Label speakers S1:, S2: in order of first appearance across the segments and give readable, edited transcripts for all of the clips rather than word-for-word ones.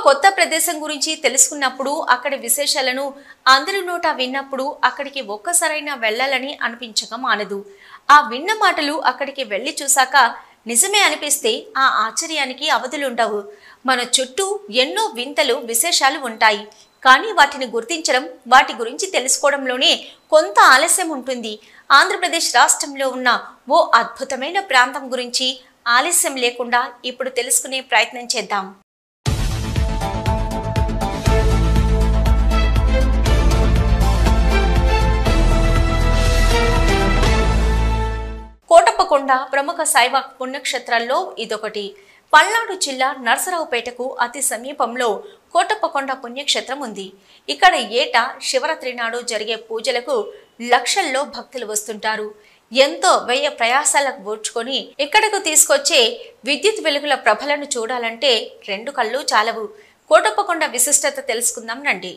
S1: కొత్త ప్రదేశం గురించి తెలుసుకున్నప్పుడు అక్కడి విశేషాలను అందరి నోట విన్నప్పుడు అక్కడికి ఒక్కసారైనా వెళ్ళాలని అనిపించక మానదు. ఆ విన్న మాటలు అక్కడికి వెళ్ళి చూశాక నిజమే అనిపిస్తే ఆ ఆశ్చర్యానికి అవధులుండవు. మన చుట్టూ ఎన్నో వింతలు విశేషాలు ఉంటాయి. కానీ వాటిని గుర్తించడం, వాటి గురించి తెలుసుకోవడంలోనే కొంత ఆలస్యం ఉంటుంది. ఆంధ్రప్రదేశ్ రాష్ట్రంలో ఉన్న ఓ అద్భుతమైన ప్రాంతం గురించి ఆలస్యం లేకుండా ఇప్పుడు తెలుసుకునే ప్రయత్నం చేద్దాం. కోటప్పకొండ ప్రముఖ శైవ పుణ్యక్షేత్రాల్లో ఇదొకటి. పల్నాడు జిల్లా నరసరావుపేటకు అతి సమీపంలో కోటప్పకొండ పుణ్యక్షేత్రం ఉంది. ఇక్కడ ఏటా శివరాత్రి నాడు జరిగే పూజలకు లక్షల్లో భక్తులు వస్తుంటారు. ఎంతో వ్యయ ప్రయాసాలకు ఓర్చుకొని ఇక్కడకు తీసుకొచ్చే విద్యుత్ వెలుగుల ప్రభలను చూడాలంటే రెండు కళ్ళు చాలవు. కోటప్పకొండ విశిష్టత తెలుసుకుందాం రండి.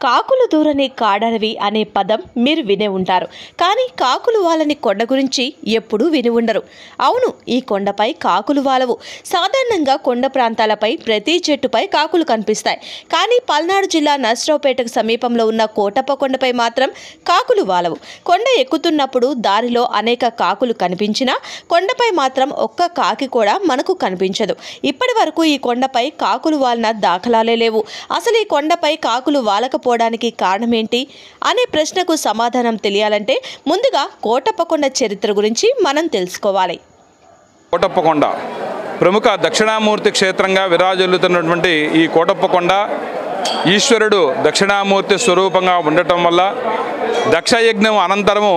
S2: కాకులు దూరని కాడరవి అనే పదం మీరు వినే ఉంటారు. కానీ కాకులు వాలని కొండ గురించి ఎప్పుడూ విని ఉండరు. అవును, ఈ కొండపై కాకులు వాలవు. సాధారణంగా కొండ ప్రాంతాలపై ప్రతి చెట్టుపై కాకులు కనిపిస్తాయి. కానీ పల్నాడు జిల్లా నరసరావుపేటకు సమీపంలో ఉన్న కోటప్పకొండపై మాత్రం కాకులు వాలవు. కొండ ఎక్కుతున్నప్పుడు దారిలో అనేక కాకులు కనిపించినా కొండపై మాత్రం ఒక్క కాకి కూడా మనకు కనిపించదు. ఇప్పటి వరకు ఈ కొండపై కాకులు వాలిన దాఖలాలే లేవు. అసలు ఈ కొండపై కాకులు వాలకపోవడానికి కారణమేంటి అనే ప్రశ్నకు సమాధానం తెలియాలంటే ముందుగా కోటప్పకొండ చరిత్ర గురించి మనం తెలుసుకోవాలి.
S3: కోటప్పకొండ ప్రముఖ దక్షిణామూర్తి క్షేత్రంగా విరాజిల్లుతున్నటువంటి ఈ కోటప్పకొండ ఈశ్వరుడు దక్షిణామూర్తి స్వరూపంగా ఉండటం వల్ల దక్షయజ్ఞం అనంతరము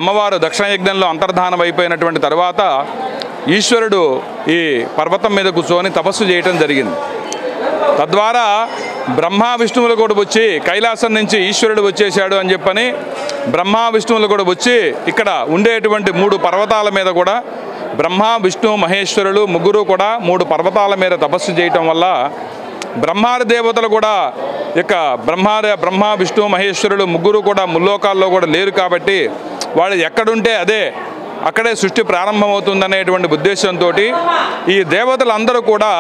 S3: అమ్మవారు దక్షయజ్ఞంలో అంతర్ధానం అయిపోయినటువంటి తర్వాత ఈశ్వరుడు ఈ పర్వతం మీద కూర్చొని తపస్సు చేయటం జరిగింది. తద్వారా బ్రహ్మ విష్ణువులు కూడా వచ్చి కైలాసం నుంచి ఈశ్వరుడు వచ్చేసాడు అని చెప్పని బ్రహ్మ విష్ణువులు కూడా వచ్చి ఇక్కడ ఉండేటువంటి 3 పర్వతాల మీద కూడా బ్రహ్మ విష్ణు మహేశ్వరులు ముగ్గురు కూడా 3 పర్వతాల మీద తపస్సు చేయటం వల్ల బ్రహ్మాది దేవతలు కూడా ఇక బ్రహ్మ విష్ణు మహేశ్వరులు ముగ్గురు కూడా ముల్లోకాల్లో కూడా లేరు. కాబట్టి వాళ్ళు ఎక్కడుంటే అక్కడే సృష్టి ప్రారంభమవుతుందనేటువంటి ఉద్దేశంతో ఈ దేవతలందరూ కూడా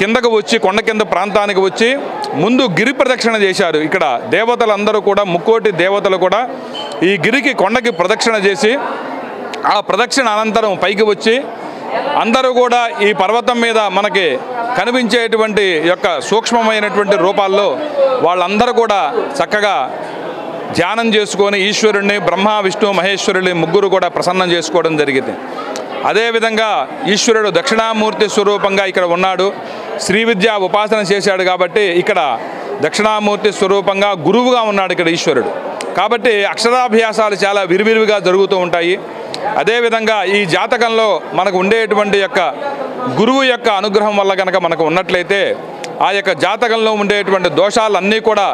S3: కిందకు వచ్చి కొండ కింద ప్రాంతానికి వచ్చి ముందు గిరి ప్రదక్షిణ చేశారు. ఇక్కడ దేవతలందరూ కూడా ముక్కోటి దేవతలు కూడా ఈ గిరికి కొండకి ప్రదక్షిణ చేసి ఆ ప్రదక్షిణ అనంతరం పైకి వచ్చి అందరూ కూడా ఈ పర్వతం మీద మనకి కనిపించేటువంటి యొక్క సూక్ష్మమైనటువంటి రూపాల్లో వాళ్ళందరూ కూడా చక్కగా ధ్యానం చేసుకొని ఈశ్వరుణ్ణి బ్రహ్మ విష్ణు మహేశ్వరుని ముగ్గురు కూడా ప్రసన్నం చేసుకోవడం జరిగింది. అదేవిధంగా ఈశ్వరుడు దక్షిణామూర్తి స్వరూపంగా ఇక్కడ ఉన్నాడు. శ్రీ విద్యా ఉపాసన చేశాడు కాబట్టి ఇక్కడ దక్షిణామూర్తి స్వరూపంగా గురువుగా ఉన్నాడు ఇక్కడ ఈశ్వరుడు. కాబట్టి అక్షరాభ్యాసాలు చాలా విరివిరివిగా జరుగుతూ ఉంటాయి. అదేవిధంగా ఈ జాతకంలో మనకు ఉండేటువంటి యొక్క గురువు యొక్క అనుగ్రహం వల్ల కనుక మనకు ఉన్నట్లయితే ఆ యొక్క జాతకంలో ఉండేటువంటి దోషాలన్నీ కూడా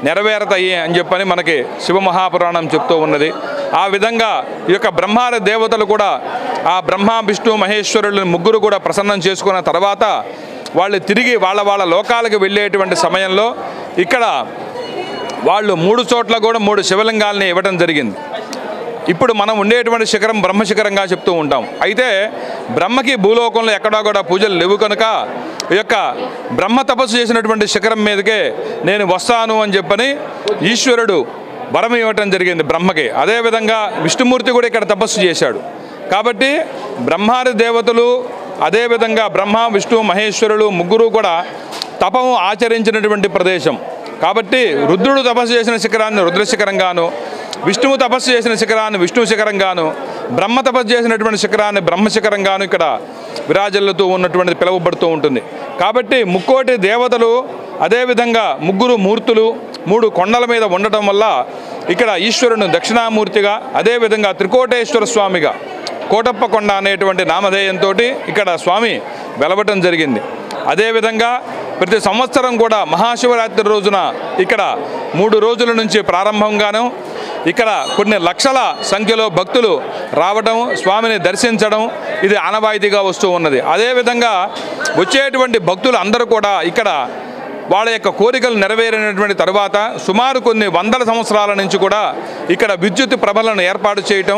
S3: నెరవేరతాయి అని చెప్పని మనకి శివమహాపురాణం చెప్తూ ఉన్నది. ఆ విధంగా ఈ యొక్క బ్రహ్మాది దేవతలు కూడా ఆ బ్రహ్మ విష్ణు మహేశ్వరులను ముగ్గురు కూడా ప్రసన్నం చేసుకున్న తర్వాత వాళ్ళు తిరిగి వాళ్ళ లోకాలకు వెళ్ళేటువంటి సమయంలో ఇక్కడ వాళ్ళు 3 చోట్ల కూడా 3 శివలింగాలని ఇవ్వడం జరిగింది. ఇప్పుడు మనం ఉండేటువంటి శిఖరం బ్రహ్మశిఖరంగా చెప్తూ ఉంటాం. అయితే బ్రహ్మకి భూలోకంలో ఎక్కడా కూడా పూజలు లేవు కనుక ఈ యొక్క బ్రహ్మ తపస్సు చేసినటువంటి శిఖరం మీదకే నేను వస్తాను అని చెప్పని ఈశ్వరుడు వరం ఇవ్వటం జరిగింది బ్రహ్మకి. అదేవిధంగా విష్ణుమూర్తి కూడా ఇక్కడ తపస్సు చేశాడు. కాబట్టి బ్రహ్మాది దేవతలు అదేవిధంగా బ్రహ్మ విష్ణు మహేశ్వరులు ముగ్గురు కూడా తపము ఆచరించినటువంటి ప్రదేశం. కాబట్టి రుద్రుడు తపస్సు చేసిన శిఖరాన్ని రుద్రశిఖరంగాను, విష్ణువు తపస్సు చేసిన శిఖరాన్ని విష్ణు శిఖరంగాను, బ్రహ్మ తపస్సు చేసినటువంటి శిఖరాన్ని బ్రహ్మశిఖరంగాను ఇక్కడ విరాజిల్లుతూ ఉన్నటువంటిది పిలువబడుతూ ఉంటుంది. కాబట్టి ముక్కోటి దేవతలు అదేవిధంగా ముగ్గురు మూర్తులు 3 కొండల మీద ఉండటం వల్ల ఇక్కడ ఈశ్వరుని దక్షిణామూర్తిగా అదేవిధంగా త్రికోటేశ్వర స్వామిగా కోటప్పకొండ అనేటువంటి నామధేయంతో ఇక్కడ స్వామి వెలవటం జరిగింది. అదేవిధంగా ప్రతి సంవత్సరం కూడా మహాశివరాత్రి రోజున ఇక్కడ 3 రోజుల నుంచి ప్రారంభంగాను ఇక్కడ కొన్ని లక్షల సంఖ్యలో భక్తులు రావడం స్వామిని దర్శించడం ఇది ఆనవాయితీగా వస్తూ ఉన్నది. అదేవిధంగా వచ్చేటువంటి భక్తులు అందరూ కూడా ఇక్కడ వాళ్ళ యొక్క కోరికలు నెరవేరినటువంటి తర్వాత సుమారు కొన్ని వందల సంవత్సరాల నుంచి కూడా ఇక్కడ విద్యుత్ ప్రభలను ఏర్పాటు చేయటం,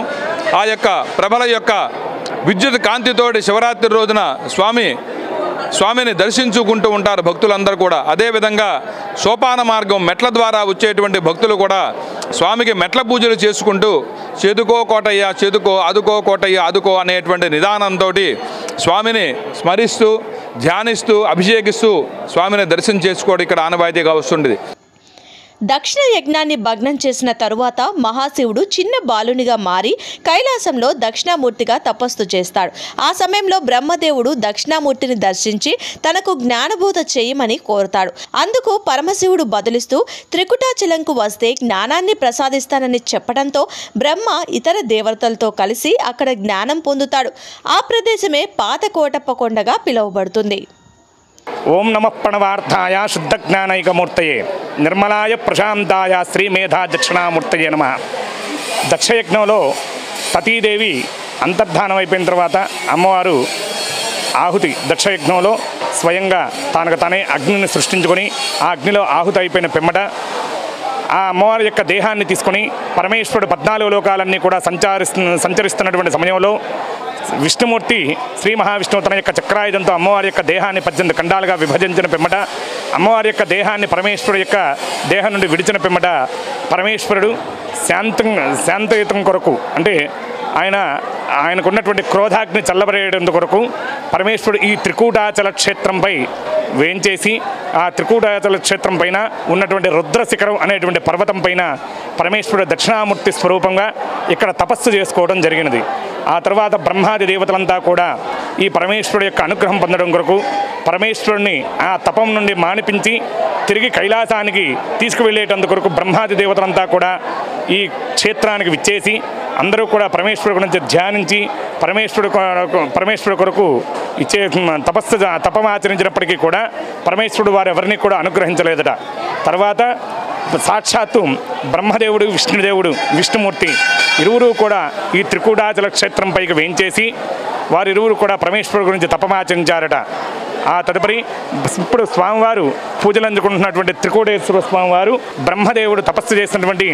S3: ఆ యొక్క ప్రభల యొక్క విద్యుత్ కాంతితోటి శివరాత్రి రోజున స్వామి స్వామిని దర్శించుకుంటూ ఉంటారు భక్తులందరూ కూడా. అదేవిధంగా సోపాన మార్గం మెట్ల ద్వారా వచ్చేటువంటి భక్తులు కూడా స్వామికి మెట్ల పూజలు చేసుకుంటూ చేదుకో కోటయ్య చేదుకో అదుకో కోటయ్య అదుకో అనేటువంటి నిదానంతో స్వామిని స్మరిస్తూ ధ్యానిస్తూ అభిషేకిస్తూ స్వామిని దర్శనం చేసుకోవడం ఇక్కడ ఆనవాయితీగా వస్తుండేది.
S2: దక్షిణ యజ్ఞాన్ని భగ్నం చేసిన తరువాత మహాశివుడు చిన్న బాలునిగా మారి కైలాసంలో దక్షిణామూర్తిగా తపస్సు చేస్తాడు. ఆ సమయంలో బ్రహ్మదేవుడు దక్షిణామూర్తిని దర్శించి తనకు జ్ఞానబోధ చేయమని కోరుతాడు. అందుకు పరమశివుడు బదులిస్తూ త్రికుటాచలంకు వస్తే జ్ఞానాన్ని ప్రసాదిస్తానని చెప్పడంతో బ్రహ్మ ఇతర దేవతలతో కలిసి అక్కడ జ్ఞానం పొందుతాడు. ఆ ప్రదేశమే పాత కోటప్ప కొండగా పిలువబడుతుంది.
S4: ఓం నమ ప్రణవార్థాయ శుద్ధజ్ఞానైకమూర్తయే నిర్మలాయ ప్రశాంతాయ శ్రీమేధా దక్షిణామూర్తయే నమ. దక్షయజ్ఞంలో సతీదేవి అంతర్ధానం అయిపోయిన తర్వాత అమ్మవారు ఆహుతి దక్షయజ్ఞంలో స్వయంగా తనకు తనే అగ్నిని సృష్టించుకొని ఆ అగ్నిలో ఆహుతి అయిపోయిన పిమ్మట ఆ అమ్మవారి యొక్క దేహాన్ని తీసుకొని పరమేశ్వరుడు 14 లోకాలన్నీ కూడా సంచరిస్తున్నటువంటి సమయంలో విష్ణుమూర్తి శ్రీ మహావిష్ణువు తన యొక్క చక్రాయుధంతో అమ్మవారి యొక్క దేహాన్ని 18 ఖండాలుగా విభజించిన పిమ్మట అమ్మవారి యొక్క దేహాన్ని పరమేశ్వరుడు యొక్క దేహం నుండి విడిచిన పిమ్మట పరమేశ్వరుడు శాంతయుతం కొరకు అంటే ఆయనకున్నటువంటి క్రోధాగ్ని చల్లబడేయడం కొరకు పరమేశ్వరుడు ఈ త్రికూటాచల క్షేత్రంపై వేంచేసి ఆ త్రికూటాచల క్షేత్రం పైన ఉన్నటువంటి రుద్రశిఖరం అనేటువంటి పర్వతం పైన పరమేశ్వరుడు దక్షిణామూర్తి స్వరూపంగా ఇక్కడ తపస్సు చేసుకోవడం జరిగినది. ఆ తర్వాత బ్రహ్మాది దేవతలంతా కూడా ఈ పరమేశ్వరుడు యొక్క అనుగ్రహం పొందడం కొరకు పరమేశ్వరుడిని ఆ తపం నుండి మానిపించి తిరిగి కైలాసానికి తీసుకువెళ్ళేటందు కొరకు బ్రహ్మాది దేవతలంతా కూడా ఈ క్షేత్రానికి విచ్చేసి అందరూ కూడా పరమేశ్వరుడు గురించి ధ్యానించి పరమేశ్వరుడు కొరకు ఇచ్చే తపమాచరించినప్పటికీ కూడా పరమేశ్వరుడు వారు ఎవరిని కూడా అనుగ్రహించలేదట. తర్వాత సాక్షాత్తు బ్రహ్మదేవుడు విష్ణుమూర్తి ఇరువురు కూడా ఈ త్రికూటాచల క్షేత్రం పైకి వేయించేసి వారిరువురు కూడా పరమేశ్వరుడు గురించి తపమాచరించారట. ఆ తదుపరి ఇప్పుడు స్వామివారు పూజలు అందుకుంటున్నటువంటి త్రికూటేశ్వర స్వామివారు బ్రహ్మదేవుడు తపస్సు చేసినటువంటి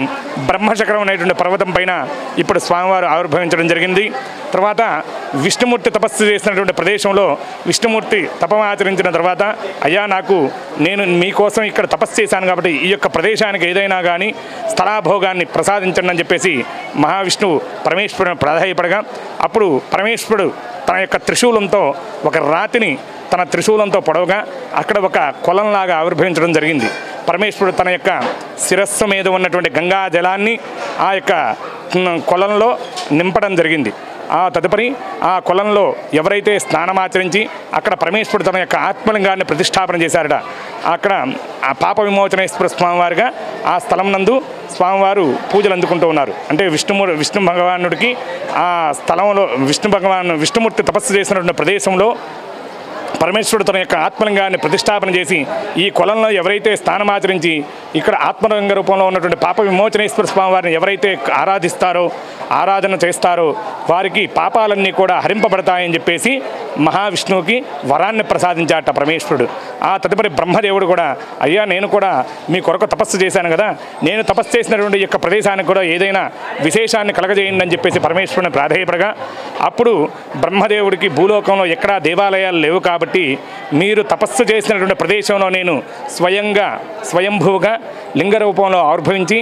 S4: బ్రహ్మశకరం అనేటువంటి పర్వతం పైన ఇప్పుడు స్వామివారు ఆవిర్భవించడం జరిగింది. తర్వాత విష్ణుమూర్తి తపస్సు చేసినటువంటి ప్రదేశంలో విష్ణుమూర్తి తపమాచరించిన తర్వాత అయ్యా నేను మీకోసం ఇక్కడ తపస్సు చేశాను కాబట్టి ఈ యొక్క ప్రదేశానికి ఏదైనా కానీ స్థలాభోగాన్ని ప్రసాదించండి అని చెప్పేసి మహావిష్ణువు పరమేశ్వరుని ప్రాధాయపడగా అప్పుడు పరమేశ్వరుడు తన యొక్క త్రిశూలంతో ఒక రాతిని తన త్రిశూలంతో పొడవుగా అక్కడ ఒక కొలంలాగా ఆవిర్భవించడం జరిగింది. పరమేశ్వరుడు తన యొక్క శిరస్సు మీద ఉన్నటువంటి గంగా జలాన్ని ఆ యొక్క కొలంలో నింపడం జరిగింది. ఆ తదుపరి ఆ కొలంలో ఎవరైతే స్నానమాచరించి అక్కడ పరమేశ్వరుడు తన యొక్క ఆత్మలింగాన్ని ప్రతిష్టాపన చేశారట. అక్కడ ఆ పాప విమోచనేశ్వర స్వామివారిగా ఆ స్థలం నందు స్వామివారు పూజలు అందుకుంటూ ఉన్నారు. అంటే విష్ణు భగవానుడికి ఆ స్థలంలో విష్ణుమూర్తి తపస్సు చేసినటువంటి ప్రదేశంలో పరమేశ్వరుడు తన యొక్క ఆత్మలింగాన్ని ప్రతిష్టాపన చేసి ఈ కొలంలో ఎవరైతే స్థానమాచరించి ఇక్కడ ఆత్మలింగ రూపంలో ఉన్నటువంటి పాప విమోచనేశ్వర స్వామి వారిని ఎవరైతే ఆరాధన చేస్తారో వారికి పాపాలన్నీ కూడా హరింపబడతాయని చెప్పేసి మహావిష్ణువుకి వరాన్ని ప్రసాదించాట పరమేశ్వరుడు. ఆ తదుపరి బ్రహ్మదేవుడు కూడా అయ్యా నేను కూడా మీ కొరకు తపస్సు చేశాను కదా, నేను తపస్సు చేసినటువంటి యొక్క ప్రదేశానికి కూడా ఏదైనా విశేషాన్ని కలగజేయండి అని చెప్పేసి పరమేశ్వరుని ప్రాధేయపడగా అప్పుడు బ్రహ్మదేవుడికి భూలోకంలో ఎక్కడా దేవాలయాలు లేవు కాబట్టి మీరు తపస్సు చేసినటువంటి ప్రదేశంలో నేను స్వయంభూగా లింగ రూపంలో ఆవిర్భవించి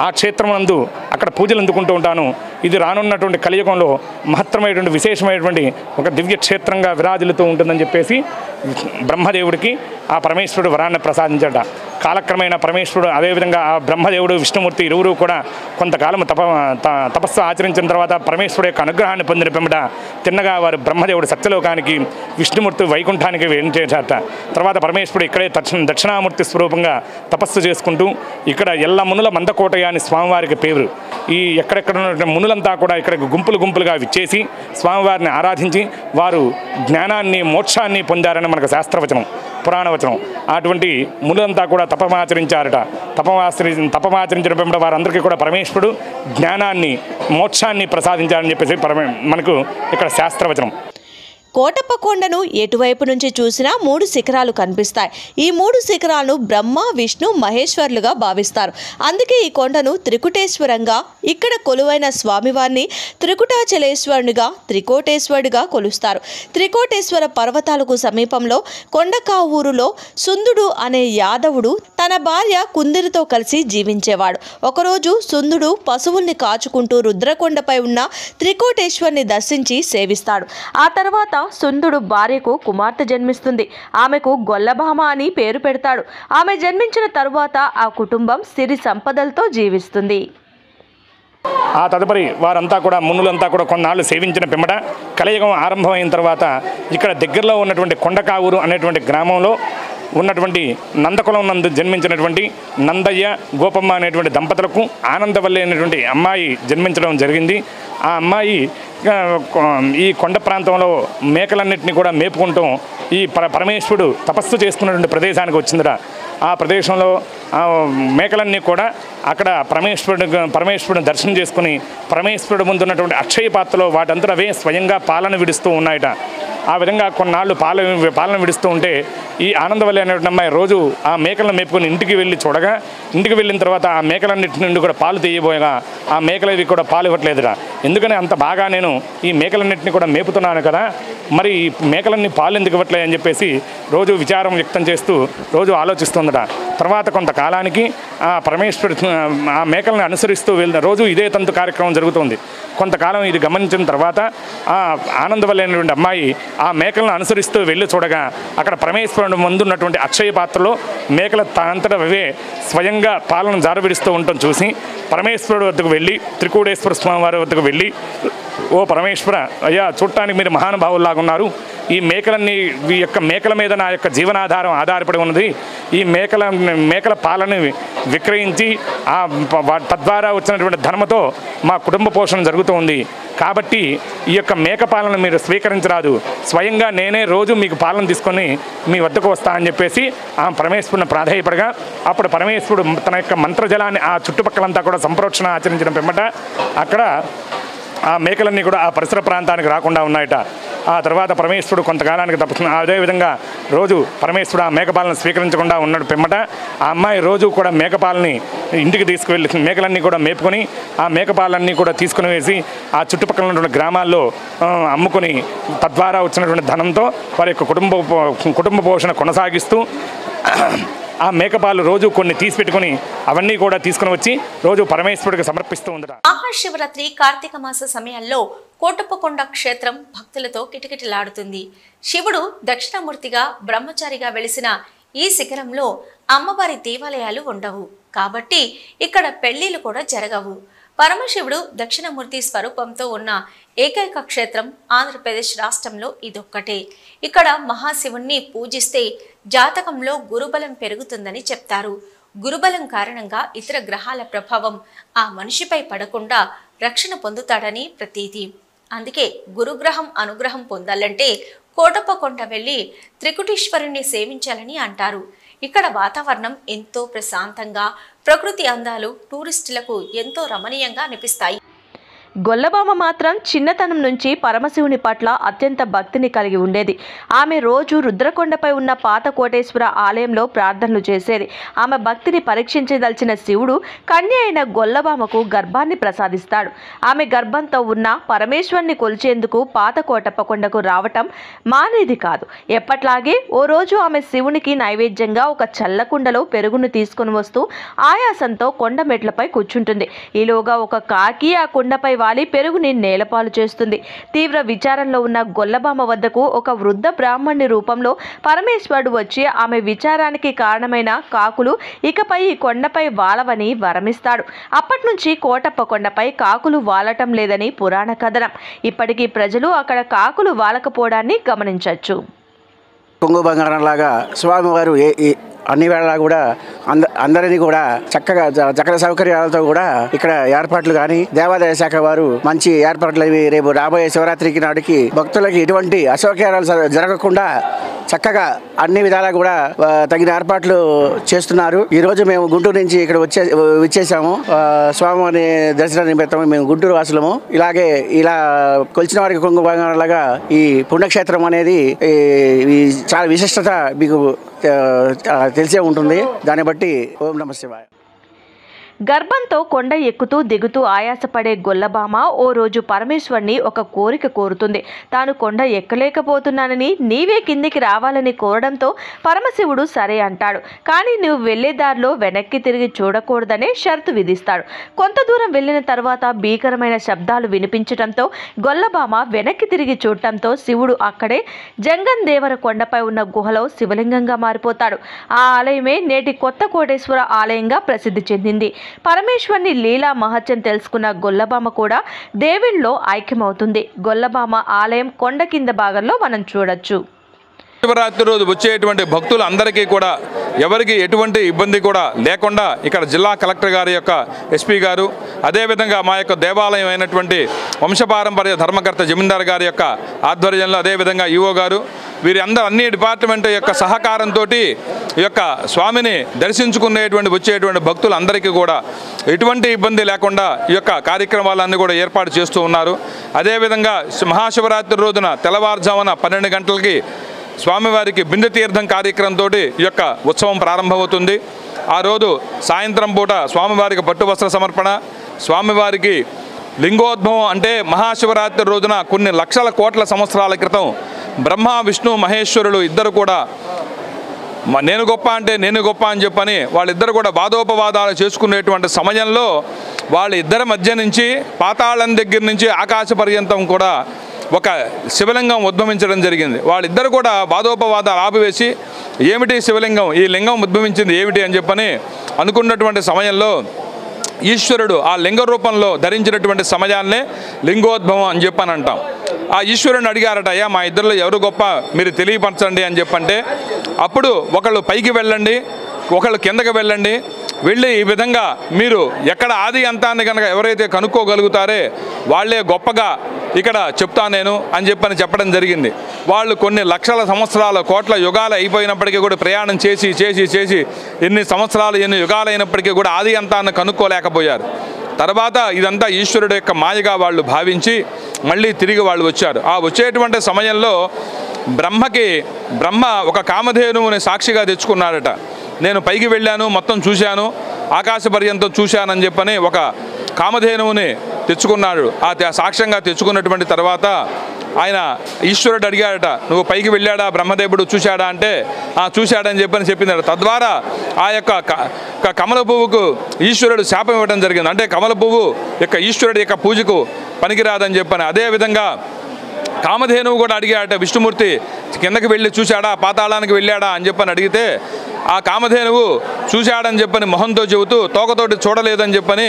S4: ఆ క్షేత్రమందు అక్కడ పూజలు అందుకుంటూ ఉంటాను. ఇది రానున్నటువంటి కలియుగంలో మహత్తరమైనటువంటి విశేషమైనటువంటి ఒక దివ్య క్షేత్రంగా విరాజిల్లుతూ ఉంటుందని చెప్పేసి బ్రహ్మదేవుడికి ఆ పరమేశ్వరుడు వరాన్ని ప్రసాదించాట. కాలక్రమేణా పరమేశ్వరుడు అదేవిధంగా ఆ బ్రహ్మదేవుడు విష్ణుమూర్తి ఇరువురు కూడా కొంతకాలం తపస్సు ఆచరించిన తర్వాత పరమేశ్వరుడు యొక్క అనుగ్రహాన్ని పొందిన పిమ్మట తిన్నగా వారు బ్రహ్మదేవుడు సత్యలోకానికి విష్ణుమూర్తి వైకుంఠానికి వేయించేట. తర్వాత పరమేశ్వరుడు ఇక్కడే దక్షిణామూర్తి స్వరూపంగా తపస్సు చేసుకుంటూ ఇక్కడ ఎల్ల మునుల మందకోటయ్య అని స్వామివారికి పేరు. ఈ ఎక్కడెక్కడ ఉన్న మునులంతా కూడా ఇక్కడ గుంపులుగా విచ్చేసి స్వామివారిని ఆరాధించి వారు జ్ఞానాన్ని మోక్షాన్ని పొందారని మనకు శాస్త్రవచనం పురాణవచనం. అటువంటి మునులంతా కూడా తపమాచరించారట. తపమాచరించిన పిమ్మట వారందరికీ కూడా పరమేశ్వరుడు జ్ఞానాన్ని మోక్షాన్ని ప్రసాదించారని చెప్పేసి మనకు ఇక్కడ శాస్త్రవచనం.
S2: కోటప్ప కొండను ఎటువైపు నుంచి చూసినా 3 శిఖరాలు కనిపిస్తాయి. ఈ 3 శిఖరాలను బ్రహ్మ, విష్ణు, మహేశ్వరులుగా భావిస్తారు. అందుకే ఈ కొండను త్రికుటేశ్వరంగా, ఇక్కడ కొలువైన స్వామివారిని త్రికుటాచలేశ్వరునిగా, త్రికోటేశ్వరుడిగా కొలుస్తారు. త్రికోటేశ్వర పర్వతాలకు సమీపంలో కొండకావూరులో సుందుడు అనే యాదవుడు తన భార్య కుందిరితో కలిసి జీవించేవాడు. ఒకరోజు సుందుడు పశువుల్ని కాచుకుంటూ రుద్రకొండపై ఉన్న త్రికోటేశ్వరుని దర్శించి సేవిస్తాడు. ఆ తర్వాత సుందుడు భార్యకు కుమార్తె జన్మిస్తుంది. ఆమెకు గొల్లభామ అని పేరు పెడతాడు. ఆమె జన్మించిన తరువాత ఆ కుటుంబం సిరి సంపదలతో జీవిస్తుంది.
S4: ఆ తదుపరి వారంతా కూడా మునులంతా కూడా కొన్నాళ్ళు సేవించిన పిమ్మట కలియుగం ఆరంభమైన తర్వాత ఇక్కడ దగ్గరలో ఉన్నటువంటి కొండకావూరు అనేటువంటి గ్రామంలో ఉన్నటువంటి నందకులం నందు జన్మించినటువంటి నందయ్య, గోపమ్మ అనేటువంటి దంపతులకు ఆనందవల్లి అనేటువంటి అమ్మాయి జన్మించడం జరిగింది. ఆ అమ్మాయి ఈ కొండ ప్రాంతంలో మేకలన్నింటినీ కూడా మేపుకుంటూ ఈ పరమేశ్వరుడు తపస్సు చేసుకున్నటువంటి ప్రదేశానికి వచ్చిందిరా. ఆ ప్రదేశంలో మేకలన్నీ కూడా అక్కడ పరమేశ్వరుడిని దర్శనం చేసుకుని పరమేశ్వరుడు ముందున్నటువంటి అక్షయ పాత్రలో వాటంతా అవే స్వయంగా పాలన విడుస్తూ ఉన్నాయట. ఆ విధంగా కొన్నాళ్ళు పాలన విడుస్తూ ఉంటే ఈ ఆనందవల్లి అనేటువంటి అమ్మాయి రోజు ఆ మేకలను మేపుకొని ఇంటికి వెళ్ళి చూడగా, ఇంటికి వెళ్ళిన తర్వాత ఆ మేకలన్నింటి నుండి కూడా పాలు తీయబోయగా ఆ మేకలవి కూడా పాలు ఇవ్వట్లేదురా. ఎందుకని అంత బాగా నేను ఈ మేకలన్నింటినీ కూడా మేపుతున్నాను కదా, మరి ఈ మేకలన్నీ పాలు ఎందుకు ఇవ్వట్లేదు అని చెప్పేసి రోజు విచారం వ్యక్తం చేస్తూ రోజు ఆలోచిస్తుందట. తర్వాత కొంతకాలానికి ఆ పరమేశ్వరుడు ఆ మేకలను అనుసరిస్తూ రోజు ఇదే తంతు కార్యక్రమం జరుగుతుంది. కొంతకాలం ఇది గమనించిన తర్వాత ఆ ఆనందవల్లి అనేటువంటి అమ్మాయి ఆ మేకలను అనుసరిస్తూ వెళ్ళి చూడగా అక్కడ పరమేశ్వరుడు ముందున్నటువంటి అక్షయ పాత్రలో మేకల అంతటా అవే స్వయంగా పాలన జారవిడుస్తూ ఉండటం చూసి పరమేశ్వరుడు వద్దకు వెళ్ళి, త్రికూటేశ్వర స్వామి వారి వద్దకు వెళ్ళి, ఓ పరమేశ్వర, అయ్యా చూడటానికి మీరు మహానుభావుల్లాగా ఉన్నారు. ఈ యొక్క మేకల మీద నా యొక్క జీవనాధారం ఆధారపడి ఉన్నది. ఈ మేకల పాలను విక్రయించి తద్వారా వచ్చినటువంటి ధర్మతో మా కుటుంబ పోషణ జరుగుతూ ఉంది. కాబట్టి ఈ యొక్క మేక పాలన మీరు స్వీకరించరాదు, స్వయంగా నేనే రోజు మీకు పాలన తీసుకొని మీ వద్దకు వస్తా అని చెప్పేసి ఆ పరమేశ్వరుని ప్రాధేయపడగా అప్పుడు పరమేశ్వరుడు తన యొక్క మంత్రజలాన్ని ఆ చుట్టుపక్కలంతా కూడా సంప్రోక్షణ ఆచరించిన పిమ్మట అక్కడ ఆ మేకలన్నీ కూడా ఆ పరిసర ప్రాంతానికి రాకుండా ఉన్నాయట. ఆ తర్వాత పరమేశ్వరుడు కొంతకాలానికి తప్పుతుంది. అదేవిధంగా రోజు పరమేశ్వరుడు ఆ మేకపాలను స్వీకరించకుండా ఉన్నాడు పిమ్మట ఆ అమ్మాయి రోజు కూడా మేకపాలని ఇంటికి తీసుకువెళ్ళి మేకలన్నీ కూడా మేపుకొని ఆ మేకపాలన్నీ కూడా తీసుకుని వేసి ఆ చుట్టుపక్కల ఉన్నటువంటి గ్రామాల్లో అమ్ముకొని తద్వారా వచ్చినటువంటి ధనంతో వారి యొక్క కుటుంబ పోషణ కొనసాగిస్తూ ఆ మేకపాలు రోజు కొన్ని తీసి పెట్టుకుని అవన్నీ కూడా తీసుకుని వచ్చి రోజు పరమేశ్వరుడికి సమర్పిస్తూ ఉండట.
S1: మహాశివరాత్రి కార్తీక మాస సమయంలో కోటప్పకొండ క్షేత్రం భక్తులతో కిటకిటలాడుతుంది. శివుడు దక్షిణామూర్తిగా బ్రహ్మచారిగా వెలిసిన ఈ శిఖరంలో అమ్మవారి దేవాలయాలు ఉండవు. కాబట్టి ఇక్కడ పెళ్లిళ్ళు కూడా జరగవు. పరమశివుడు దక్షిణమూర్తి స్వరూపంతో ఉన్న ఏకైక క్షేత్రం ఆంధ్రప్రదేశ్ రాష్ట్రంలో ఇదొక్కటే. ఇక్కడ మహాశివుణ్ణి పూజిస్తే జాతకంలో గురుబలం పెరుగుతుందని చెప్తారు. గురుబలం కారణంగా ఇతర గ్రహాల ప్రభావం ఆ మనిషిపై పడకుండా రక్షణ పొందుతాడని ప్రతీతి. అందుకే గురుగ్రహం అనుగ్రహం పొందాలంటే కోటప్పకొండ వెళ్ళి త్రికుటీశ్వరుణ్ణి సేవించాలని అంటారు. ఇక్కడ వాతావరణం ఎంతో ప్రశాంతంగా, ప్రకృతి అందాలు టూరిస్టులకు ఎంతో రమణీయంగా అనిపిస్తాయి.
S2: గొల్లబామ మాత్రం చిన్నతనం నుంచి పరమశివుని పట్ల అత్యంత భక్తిని కలిగి ఉండేది. ఆమె రోజు రుద్రకొండపై ఉన్న పాత కోటేశ్వర ఆలయంలో ప్రార్థనలు చేసేది. ఆమె భక్తిని పరీక్షించదలిచిన శివుడు కన్య అయిన గొల్లబామకు గర్భాన్ని ప్రసాదిస్తాడు. ఆమె గర్భంతో ఉన్న పరమేశ్వరుని కొలిచేందుకు పాత కోటప్పకొండకు రావటం మానేది కాదు. ఎప్పట్లాగే ఓ రోజు ఆమె శివునికి నైవేద్యంగా ఒక చల్లకుండలో పెరుగును తీసుకుని వస్తూ ఆయాసంతో కొండ మెట్లపై కూర్చుంటుంది. ఈలోగా ఒక కాకి ఆ కుండపై వాలి పెరుగుని నేలపాలు చేస్తుంది. తీవ్ర విచారంలో ఉన్న గొల్లబామ వద్దకు ఒక వృద్ధ బ్రాహ్మణుని రూపంలో పరమేశ్వరుడు వచ్చి ఆమె విచారానికి కారణమైన కాకులు ఇకపై ఈ కొండపై వాలవని వరమిస్తాడు. అప్పటి నుంచి కోటప్పకొండపై కాకులు వాలటం లేదని పురాణ కథనం. ఇప్పటికీ ప్రజలు అక్కడ కాకులు వాలకపోవడాన్ని గమనించవచ్చు.
S5: కొంగు బంగారం లాగా స్వామివారు అన్ని వేళలా కూడా అందరినీ కూడా చక్కగా చక్కల సౌకర్యాలతో కూడా ఇక్కడ ఏర్పాట్లు కానీ దేవాదాయ శాఖ వారు మంచి ఏర్పాట్లు రేపు రాబోయే శివరాత్రికి నాటికి భక్తులకి ఎటువంటి అసౌకర్యాలు జరగకుండా చక్కగా అన్ని విధాలా కూడా తగిన ఏర్పాట్లు చేస్తున్నారు. ఈ రోజు మేము గుంటూరు నుంచి ఇక్కడ వచ్చేసాము. స్వామివారి దర్శన నిమిత్తం మేము గుంటూరు వాసులము. ఇలా కొలిచిన వారికి కొంగు బంగారంలాగా ఈ పుణ్యక్షేత్రం అనేది చాలా విశిష్టత మీకు తెలిసే ఉంటుంది. దాన్ని బట్టి ఓం నమః శివాయ.
S2: గర్భంతో కొండ ఎక్కుతూ దిగుతూ ఆయాసపడే గొల్లబామ ఓ రోజు పరమేశ్వరుని ఒక కోరిక కోరుతుంది. తాను కొండ ఎక్కలేకపోతున్నానని నీవే కిందికి రావాలని కోరడంతో పరమశివుడు సరే అంటాడు. కానీ నువ్వు వెళ్లే దారిలో వెనక్కి తిరిగి చూడకూడదనే షరతు విధిస్తాడు. కొంత దూరం వెళ్లిన తర్వాత భీకరమైన శబ్దాలు వినిపించడంతో గొల్లబామ వెనక్కి తిరిగి చూడటంతో శివుడు అక్కడే జంగన్ దేవర కొండపై ఉన్న గుహలో శివలింగంగా మారిపోతాడు. ఆ ఆలయమే నేటి కొత్త కోటేశ్వర ఆలయంగా ప్రసిద్ధి చెందింది. పరమేశ్వరుని లీలా మహత్యం తెలుసుకున్న గొల్లబామ కూడా దేవుళ్ళలో ఐక్యమవుతుంది. గొల్లబామ ఆలయం కొండ కింద భాగంలో మనం చూడొచ్చు.
S3: శివరాత్రి రోజు వచ్చేటువంటి భక్తులు అందరికీ కూడా ఎవరికి ఎటువంటి ఇబ్బంది కూడా లేకుండా ఇక్కడ జిల్లా కలెక్టర్ గారి యొక్క ఎస్పీ గారు, అదేవిధంగా మా యొక్క దేవాలయం అయినటువంటి వంశపారంపర్య ధర్మకర్త జమీందార్ గారి యొక్క ఆధ్వర్యంలో, అదేవిధంగా ఈఓ గారు, వీరి అన్ని డిపార్ట్మెంట్ యొక్క సహకారంతో ఈ యొక్క స్వామిని దర్శించుకునేటువంటి వచ్చేటువంటి భక్తులందరికీ కూడా ఎటువంటి ఇబ్బంది లేకుండా ఈ యొక్క కార్యక్రమాలన్నీ కూడా ఏర్పాటు చేస్తూ ఉన్నారు. అదేవిధంగా మహాశివరాత్రి రోజున తెల్లవారుజామున 12 గంటలకి స్వామివారికి బిందె తీర్థం కార్యక్రమంతో ఈ యొక్క ఉత్సవం ప్రారంభమవుతుంది. ఆ రోజు సాయంత్రం పూట స్వామివారికి పట్టు వస్త్ర సమర్పణ, స్వామివారికి లింగోద్భవం. అంటే మహాశివరాత్రి రోజున కొన్ని లక్షల కోట్ల సంవత్సరాల క్రితం బ్రహ్మ విష్ణు మహేశ్వరులు ఇద్దరు కూడా నేను గొప్ప అంటే నేను గొప్ప అని చెప్పని వాళ్ళిద్దరు కూడా వాదోపవాదాలు చేసుకునేటువంటి సమయంలో వాళ్ళిద్దరి మధ్య నుంచి పాతాళం దగ్గర నుంచి ఆకాశ పర్యంతం కూడా ఒక శివలింగం ఉద్భవించడం జరిగింది. వాళ్ళిద్దరు కూడా వాదోపవాదాలు ఆపివేసి ఏమిటి శివలింగం, ఈ లింగం ఉద్భవించింది ఏమిటి అని చెప్పని అనుకున్నటువంటి సమయంలో ఈశ్వరుడు ఆ లింగ రూపంలో ధరించినటువంటి సమయాన్నే లింగోద్భవం అని చెప్పని అంటాం. ఆ ఈశ్వరుని అడిగారట, అయ్యా మా ఇద్దరిలో ఎవరు గొప్ప మీరు తెలియపరచండి అని చెప్పంటే, అప్పుడు ఒకళ్ళు పైకి వెళ్ళండి, ఒకళ్ళు కిందకి వెళ్ళండి, వెళ్ళి ఈ విధంగా మీరు ఎక్కడ ఆది అంతాన్ని కనుక ఎవరైతే కనుక్కోగలుగుతారే వాళ్ళే గొప్పగా ఇక్కడ చెప్తా నేను అని చెప్పని చెప్పడం జరిగింది. వాళ్ళు కొన్ని లక్షల సంవత్సరాల కోట్ల యుగాలు అయిపోయినప్పటికీ కూడా ప్రయాణం చేసి చేసి చేసి ఎన్ని సంవత్సరాలు ఎన్ని యుగాలు అయినప్పటికీ కూడా ఆది అంతాన్ని కనుక్కోలేకపోయారు. తర్వాత ఇదంతా ఈశ్వరుడు యొక్క మాయగా వాళ్ళు భావించి మళ్ళీ తిరిగి వాళ్ళు వచ్చారు. ఆ వచ్చేటువంటి సమయంలో బ్రహ్మ ఒక కామధేనువుని సాక్షిగా తెచ్చుకున్నాడట. నేను పైకి వెళ్ళాను, మొత్తం చూశాను, ఆకాశ పర్యంతం చూశానని చెప్పని ఒక కామధేనువుని తెచ్చుకున్నాడు. ఆ సాక్ష్యంగా తెచ్చుకున్నటువంటి తర్వాత ఆయన ఈశ్వరుడు అడిగాడట, నువ్వు పైకి వెళ్ళాడా బ్రహ్మదేవుడు చూశాడా అంటే చూశాడని చెప్పని చెప్పిందట. తద్వారా ఆ యొక్క కమల పువ్వుకు ఈశ్వరుడు శాపం ఇవ్వడం జరిగింది. అంటే కమల పువ్వు యొక్క ఈశ్వరుడి యొక్క పూజకు పనికిరాదని చెప్పని. అదేవిధంగా కామధేనువు కూడా అడిగాడట, విష్ణుమూర్తి కిందకి వెళ్ళి చూశాడా పాతాళానికి వెళ్ళాడా అని చెప్పని అడిగితే ఆ కామధేనువు చూశాడని చెప్పని మొహంతో చెబుతూ తోకతోటి చూడలేదని చెప్పని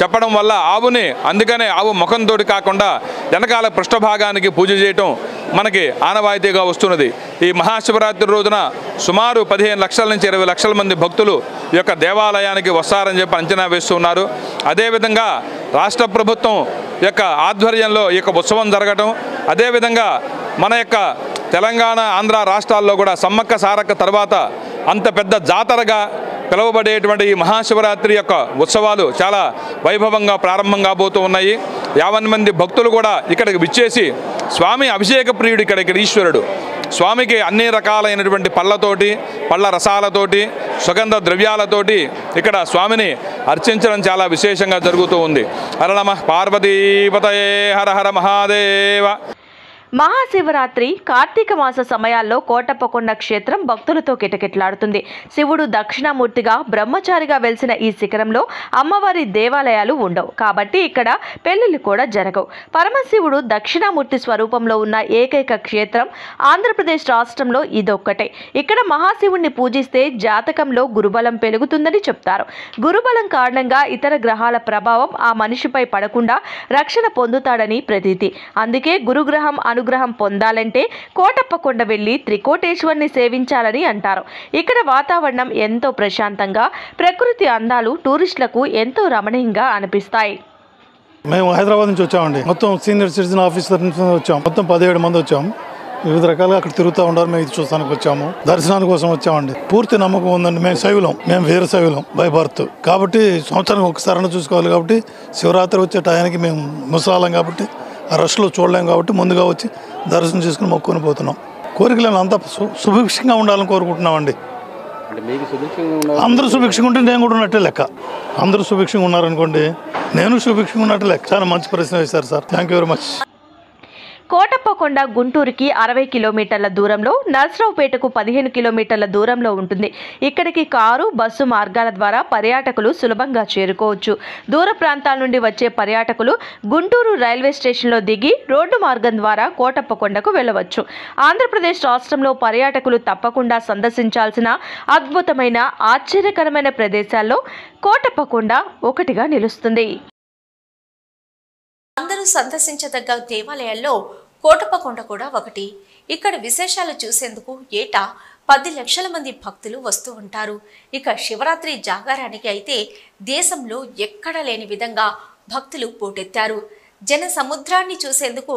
S3: చెప్పడం వల్ల ఆవుని, అందుకనే ఆవు ముఖంతో కాకుండా వెనకాల పృష్ఠభాగానికి పూజ చేయటం మనకి ఆనవాయితీగా వస్తున్నది. ఈ మహాశివరాత్రి రోజున సుమారు 15 లక్షల నుంచి 20 లక్షల మంది భక్తులు ఈ యొక్క దేవాలయానికి వస్తారని చెప్పి అంచనా వేస్తున్నారు. అదేవిధంగా రాష్ట్ర ప్రభుత్వం యొక్క ఆధ్వర్యంలో ఈ యొక్క ఉత్సవం జరగటం, అదేవిధంగా మన యొక్క తెలంగాణ ఆంధ్ర రాష్ట్రాల్లో కూడా సమ్మక్క సారక్క తర్వాత అంత పెద్ద జాతరగా పిలువబడేటువంటి ఈ మహాశివరాత్రి యొక్క ఉత్సవాలు చాలా వైభవంగా ప్రారంభం కాబోతూ ఉన్నాయి. 50 మంది భక్తులు కూడా ఇక్కడికి విచ్చేసి స్వామి అభిషేక ప్రియుడు ఇక్కడ ఈశ్వరుడు స్వామికి అన్ని రకాలైనటువంటి పళ్ళ రసాలతోటి సుగంధ ద్రవ్యాలతోటి ఇక్కడ స్వామిని అర్చించడం చాలా విశేషంగా జరుగుతూ ఉంది. హర నమః పార్వతీపతయే హర హర మహాదేవ.
S2: మహాశివరాత్రి కార్తీక మాస సమయాల్లో కోటప్పకొండ క్షేత్రం భక్తులతో కిటకిటలాడుతుంది. శివుడు దక్షిణామూర్తిగా బ్రహ్మచారిగా వెలిసిన ఈ శిఖరంలో అమ్మవారి దేవాలయాలు ఉండవు కాబట్టి ఇక్కడ పెళ్లిళ్ళు కూడా జరగవు. పరమశివుడు దక్షిణామూర్తి స్వరూపంలో ఉన్న ఏకైక క్షేత్రం ఆంధ్రప్రదేశ్ రాష్ట్రంలో ఇదొక్కటే. ఇక్కడ మహాశివుణ్ణి పూజిస్తే జాతకంలో గురుబలం పెరుగుతుందని చెప్తారు. గురుబలం కారణంగా ఇతర గ్రహాల ప్రభావం ఆ మనిషిపై పడకుండా రక్షణ పొందుతాడని ప్రతీతి. అందుకే గురుగ్రహం అనుగ్రహం పొందాలంటే కోటప్పకొండ వెళ్లి త్రికోటేశ్వరుని సేవించాలని అంటారు. ఇక్కడ వాతావరణం ఎంతో ప్రశాంతంగా, ప్రకృతి అందాలు టూరిస్టులకు ఎంతో రమణీయంగా అనిపిస్తాయి.
S6: మేము హైదరాబాద్ నుంచి వచ్చామండి. మొత్తం సీనియర్ సిటిజన్ ఆఫీసర్ నుంచి వచ్చాం. మొత్తం 17 మంది వచ్చాం. వివిధ రకాలుగా అక్కడ తిరుగుతూ ఉంటారు. మేము ఇది చూస్తానికి వచ్చాము, దర్శనానికి కోసం వచ్చామండి. పూర్తి నమ్మకం ఉందండి. మేము శైవులం, మేము వీర శైవులం బై బర్త్ కాబట్టి సంవత్సరానికి ఒకసారి చూసుకోవాలి. కాబట్టి శివరాత్రి వచ్చే టయానికి మేము ముసలాలం కాబట్టి ఆ రష్లో చూడలేము కాబట్టి ముందుగా వచ్చి దర్శనం చేసుకుని మొక్కుని పోతున్నాం. కోరికలను అంతా సుభిక్షంగా ఉండాలని కోరుకుంటున్నామండి. అందరూ సుభిక్షంగా ఉంటే నేను కూడా ఉన్నట్టే లెక్క. అందరూ సుభిక్షంగా ఉన్నారనుకోండి, నేను సుభిక్షంగా ఉన్నట్టే లెక్క. చాలా మంచి ప్రశ్న వేశారు sir. Thank you very much.
S2: Kotappakonda గుంటూరుకి 60 కిలోమీటర్ల దూరంలో, నర్సరావుపేటకు 15 కిలోమీటర్ల దూరంలో ఉంటుంది. ఇక్కడికి కారు, బస్సు మార్గాల ద్వారా పర్యాటకులు సులభంగా చేరుకోవచ్చు. దూర ప్రాంతాల నుండి వచ్చే పర్యాటకులు గుంటూరు రైల్వే స్టేషన్లో దిగి రోడ్డు మార్గం ద్వారా కోటప్పకొండకు వెళ్ళవచ్చు. ఆంధ్రప్రదేశ్ రాష్ట్రంలో పర్యాటకులు తప్పకుండా సందర్శించాల్సిన అద్భుతమైన, ఆశ్చర్యకరమైన ప్రదేశాల్లో కోటప్పకొండ ఒకటిగా నిలుస్తుంది.
S1: అందరూ సందర్శించదగ్గ దేవాలయాల్లో కోటప్పకొండ కూడా ఒకటి. ఇక్కడ విశేషాలు చూసేందుకు ఏటా 10 లక్షల మంది భక్తులు వస్తూ ఉంటారు. ఇక శివరాత్రి జాగారానికి అయితే దేశంలో ఎక్కడా లేని విధంగా భక్తులు పోటెత్తారు. జన సముద్రాన్ని చూసేందుకు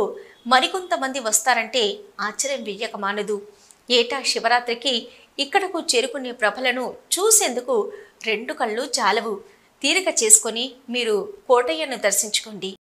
S1: మరికొంతమంది వస్తారంటే ఆశ్చర్యం వెయ్యక మానదు. ఏటా శివరాత్రికి ఇక్కడకు చేరుకునే ప్రభలను చూసేందుకు 2 కళ్ళు చాలవు. తీరిక చేసుకొని మీరు కోటయ్యను దర్శించుకోండి.